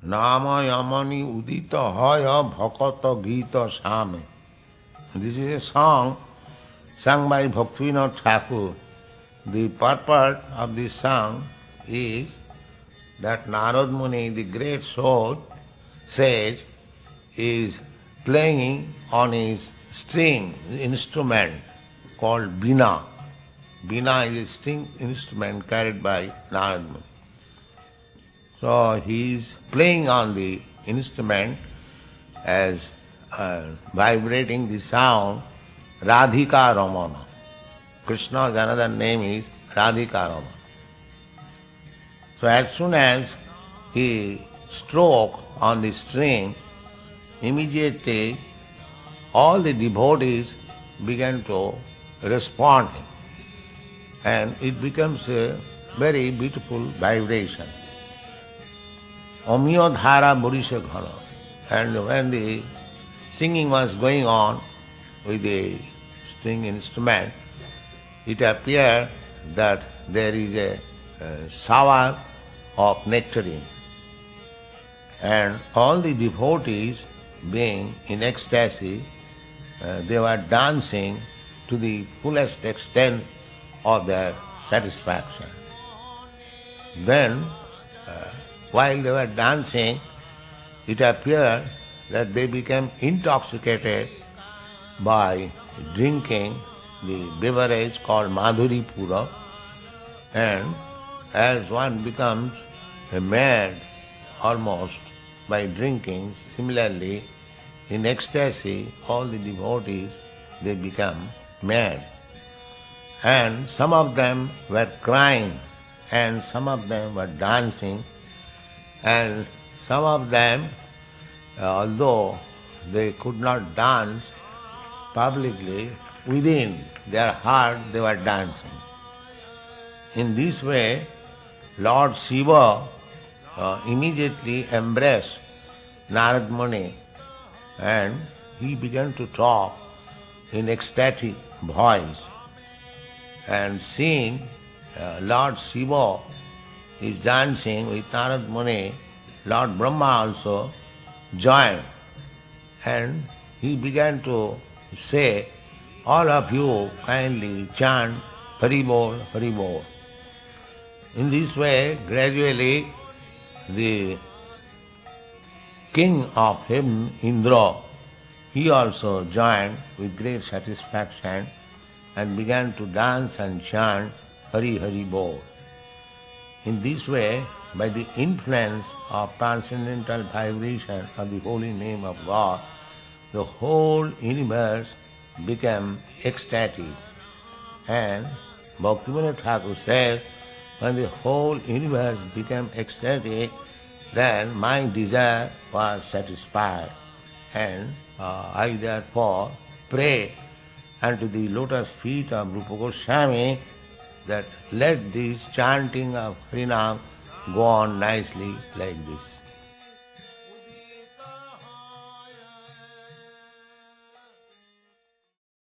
Nama Yamani Udita Haya Bhakata Gita Same. This is a song sung by Bhaktivinoda Thakur. The purport of this song is that Narad Muni, the great sage, is playing on his string instrument called Veena. Veena is a string instrument carried by Narad Muni. So he is playing on the instrument as vibrating the sound Radhika Ramana. Krishna's another name is Radhika Ramana. So as soon as he struck on the string, immediately all the devotees began to respond, and it becomes a very beautiful vibration. Amiyo dhara burisha ghana. And when the singing was going on with the string instrument, it appeared that there is a shower of nectarine. And all the devotees, being in ecstasy, they were dancing to the fullest extent of their satisfaction. Then, while they were dancing, it appeared that they became intoxicated by drinking the beverage called Madhuri Pura, and as one becomes mad almost by drinking, similarly in ecstasy all the devotees, they become mad. And some of them were crying, and some of them were dancing, and some of them, although they could not dance publicly, within their heart they were dancing. In this way, Lord Shiva immediately embraced Narad Muni, and he began to talk in ecstatic voice. And seeing Lord Shiva is dancing with Narad Muni, Lord Brahma also joined, and he began to say, all of you kindly chant Hari Bol, Hari Bol. In this way, gradually the king of heaven, Indra, he also joined with great satisfaction and began to dance and chant Hari Hari Bol. In this way, by the influence of transcendental vibration of the holy name of God, the whole universe became ecstatic. And Bhaktivinoda Thakur says, when the whole universe became ecstatic, then my desire was satisfied. And I therefore pray unto the lotus feet of Rupa Goswami that let this chanting of Harinam go on nicely like this.